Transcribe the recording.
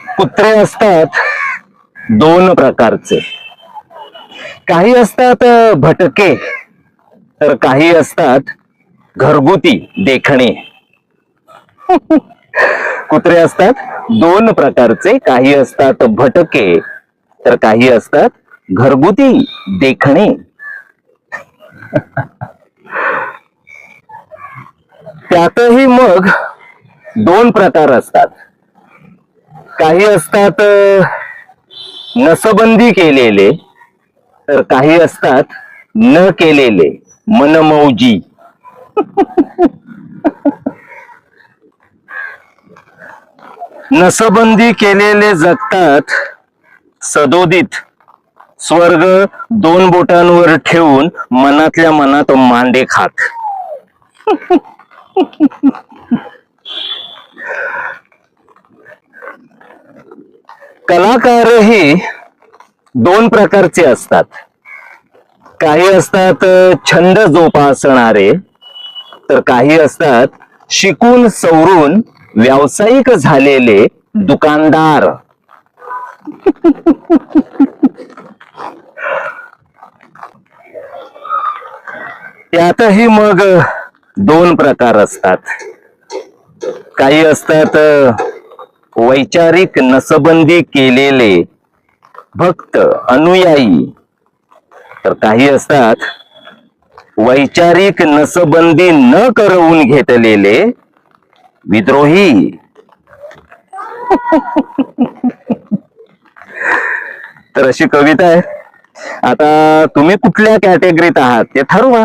कुत्रे असतात दोन प्रकारचे. काही असतात भटके, तर काही असतात घरगुती देखणे. कुत्रे असतात दोन प्रकारचे, काही असतात भटके तर काही असतात घरगुती देखणे. त्यातही मग दोन प्रकार असतात. काही असतात नसबंदी केलेले, तर काही असतात न केलेले मनमौजी. नसबंदी केलेले जगतात सदोदित, स्वर्ग दोन बोटांवर ठेवून मनातल्या मनात मांडे खात. कलाकारही दोन प्रकारचे असतात. काही असतात छंद जोपासणारे, तर काही असतात शिकून सवरून व्यावसायिक झालेले दुकानदार. त्यातही मग दोन प्रकार असतात. काही असतात वैचारिक नसबंदी केलेले भक्त अनुयायी, तर काही असतात वैचारिक नसबंदी न करवून घेतलेले विद्रोही. तर अशी कविता आहे. आता तुम्ही कुठल्या कॅटेगरीत आहात ते ठरवा.